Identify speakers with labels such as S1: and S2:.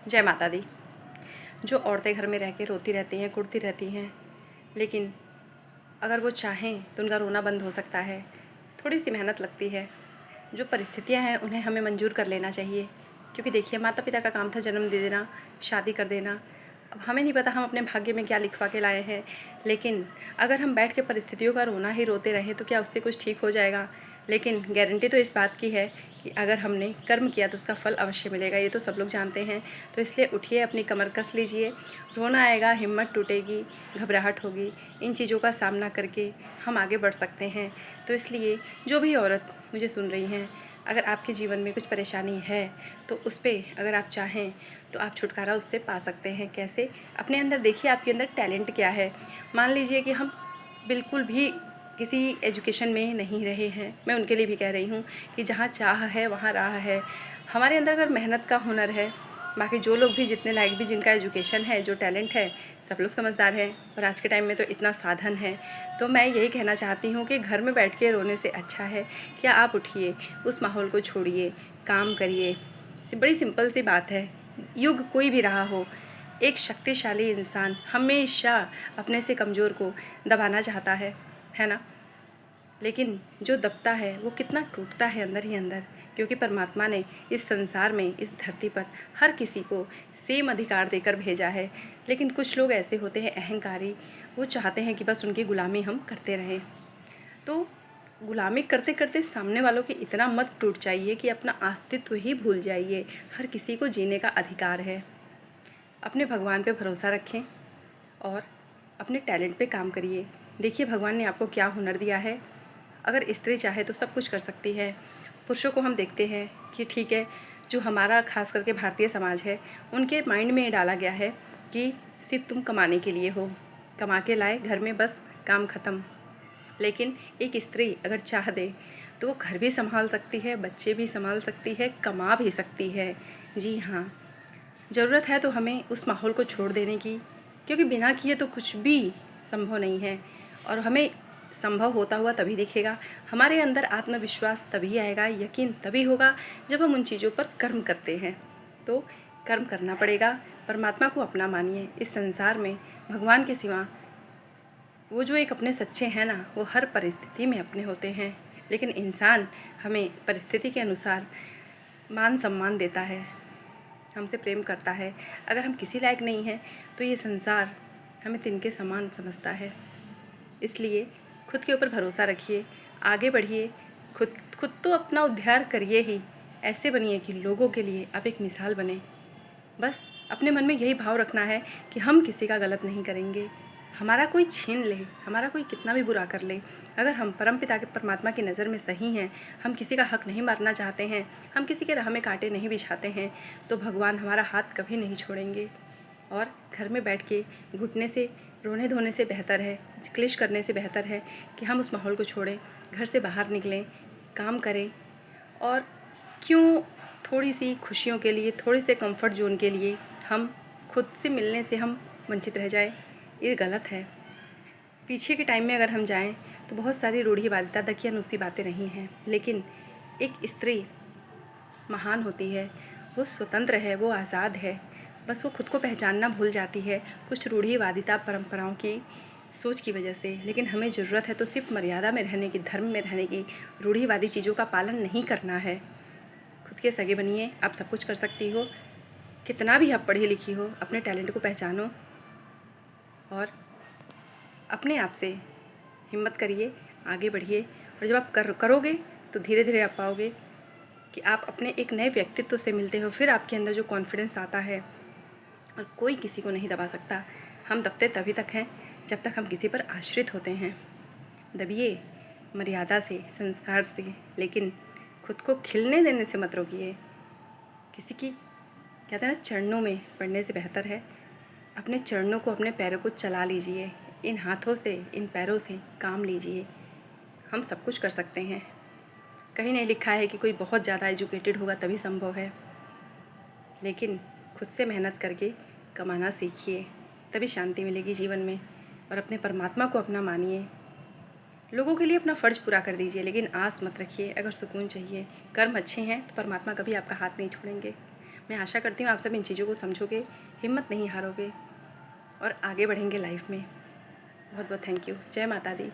S1: जय माता दी। जो औरतें घर में रह के रोती रहती हैं, कुढ़ती रहती हैं, लेकिन अगर वो चाहें तो उनका रोना बंद हो सकता है। थोड़ी सी मेहनत लगती है। जो परिस्थितियां हैं उन्हें हमें मंजूर कर लेना चाहिए, क्योंकि देखिए माता पिता का काम था जन्म दे देना, शादी कर देना। अब हमें नहीं पता हम अपने भाग्य में क्या लिखवा के लाए हैं, लेकिन अगर हम बैठ के परिस्थितियों का रोना ही रोते रहें तो क्या उससे कुछ ठीक हो जाएगा। लेकिन गारंटी तो इस बात की है कि अगर हमने कर्म किया तो उसका फल अवश्य मिलेगा, ये तो सब लोग जानते हैं। तो इसलिए उठिए, अपनी कमर कस लीजिए। रोना आएगा, हिम्मत टूटेगी, घबराहट होगी, इन चीज़ों का सामना करके हम आगे बढ़ सकते हैं। तो इसलिए जो भी औरत मुझे सुन रही हैं, अगर आपके जीवन में कुछ परेशानी है तो उस पर अगर आप चाहें तो आप छुटकारा उससे पा सकते हैं। कैसे? अपने अंदर देखिए, आपके अंदर टैलेंट क्या है। मान लीजिए कि हम बिल्कुल भी किसी एजुकेशन में नहीं रहे हैं, मैं उनके लिए भी कह रही हूँ कि जहाँ चाह है वहाँ राह है। हमारे अंदर अगर मेहनत का हुनर है, बाकी जो लोग भी जितने लायक भी जिनका एजुकेशन है, जो टैलेंट है, सब लोग समझदार हैं। और आज के टाइम में तो इतना साधन है। तो मैं यही कहना चाहती हूँ कि घर में बैठ के रोने से अच्छा है कि आप उठिए, उस माहौल को छोड़िए, काम करिए। बड़ी सिंपल सी बात है। युग कोई भी रहा हो, एक शक्तिशाली इंसान हमेशा अपने से कमज़ोर को दबाना चाहता है ना। लेकिन जो दबता है वो कितना टूटता है अंदर ही अंदर, क्योंकि परमात्मा ने इस संसार में, इस धरती पर हर किसी को सेम अधिकार देकर भेजा है। लेकिन कुछ लोग ऐसे होते हैं अहंकारी, वो चाहते हैं कि बस उनकी गुलामी हम करते रहें। तो गुलामी करते करते सामने वालों की इतना मत टूट जाइए कि अपना अस्तित्व ही भूल जाइए। हर किसी को जीने का अधिकार है। अपने भगवान पे भरोसा रखें और अपने टैलेंट पे काम करिए। देखिए भगवान ने आपको क्या हुनर दिया है। अगर स्त्री चाहे तो सब कुछ कर सकती है। पुरुषों को हम देखते हैं कि ठीक है, जो हमारा खास करके भारतीय समाज है, उनके माइंड में ये डाला गया है कि सिर्फ तुम कमाने के लिए हो, कमा के लाए घर में, बस काम ख़त्म। लेकिन एक स्त्री अगर चाह दे तो वो घर भी संभाल सकती है, बच्चे भी संभाल सकती है, कमा भी सकती है। जी हाँ, ज़रूरत है तो हमें उस माहौल को छोड़ देने की, क्योंकि बिना किए तो कुछ भी संभव नहीं है। और हमें संभव होता हुआ तभी दिखेगा। हमारे अंदर आत्मविश्वास तभी आएगा, यकीन तभी होगा जब हम उन चीज़ों पर कर्म करते हैं। तो कर्म करना पड़ेगा। परमात्मा को अपना मानिए। इस संसार में भगवान के सिवा वो जो एक अपने सच्चे हैं ना, वो हर परिस्थिति में अपने होते हैं। लेकिन इंसान हमें परिस्थिति के अनुसार मान सम्मान देता है, हमसे प्रेम करता है। अगर हम किसी लायक नहीं हैं तो ये संसार हमें तिनके समान समझता है। इसलिए खुद के ऊपर भरोसा रखिए, आगे बढ़िए, खुद खुद तो अपना उद्धार करिए ही। ऐसे बनिए कि लोगों के लिए आप एक मिसाल बने। बस अपने मन में यही भाव रखना है कि हम किसी का गलत नहीं करेंगे। हमारा कोई छीन ले, हमारा कोई कितना भी बुरा कर ले, अगर हम परमपिता के परमात्मा की नज़र में सही हैं, हम किसी का हक नहीं मारना चाहते हैं, हम किसी के राह में कांटे नहीं बिछाते हैं, तो भगवान हमारा हाथ कभी नहीं छोड़ेंगे। और घर में बैठ के घुटने से रोने धोने से बेहतर है, क्लेश करने से बेहतर है कि हम उस माहौल को छोड़ें, घर से बाहर निकलें, काम करें। और क्यों थोड़ी सी खुशियों के लिए, थोड़े से कंफर्ट जोन के लिए हम खुद से मिलने से हम वंचित रह जाएं, ये गलत है। पीछे के टाइम में अगर हम जाएं तो बहुत सारी रूढ़िवादिता दकियानूसी बातें रही हैं, लेकिन एक स्त्री महान होती है, वो स्वतंत्र है, वो आज़ाद है। बस वो खुद को पहचानना भूल जाती है कुछ रूढ़िवादिता परंपराओं की सोच की वजह से। लेकिन हमें ज़रूरत है तो सिर्फ मर्यादा में रहने की, धर्म में रहने की, रूढ़िवादी चीज़ों का पालन नहीं करना है। खुद के सगे बनिए, आप सब कुछ कर सकती हो। कितना भी आप पढ़ी लिखी हो, अपने टैलेंट को पहचानो और अपने आप से हिम्मत करिए, आगे बढ़िए। और जब आप करोगे तो धीरे धीरे आप पाओगे कि आप अपने एक नए व्यक्तित्व से मिलते हो। फिर आपके अंदर जो कॉन्फिडेंस आता है, और कोई किसी को नहीं दबा सकता। हम दबते तभी तक हैं जब तक हम किसी पर आश्रित होते हैं। दबिए मर्यादा से, संस्कार से, लेकिन खुद को खिलने देने से मत रोकिए। किसी की, कहते हैं ना, चरणों में पड़ने से बेहतर है अपने चरणों को, अपने पैरों को चला लीजिए। इन हाथों से, इन पैरों से काम लीजिए। हम सब कुछ कर सकते हैं। कहीं नहीं लिखा है कि कोई बहुत ज़्यादा एजुकेटेड होगा तभी संभव है, लेकिन खुद से मेहनत करके कमाना सीखिए, तभी शांति मिलेगी जीवन में। और अपने परमात्मा को अपना मानिए। लोगों के लिए अपना फ़र्ज़ पूरा कर दीजिए, लेकिन आस मत रखिए। अगर सुकून चाहिए, कर्म अच्छे हैं तो परमात्मा कभी आपका हाथ नहीं छोड़ेंगे। मैं आशा करती हूँ आप सब इन चीज़ों को समझोगे, हिम्मत नहीं हारोगे और आगे बढ़ेंगे लाइफ में। बहुत बहुत थैंक यू। जय माता दी।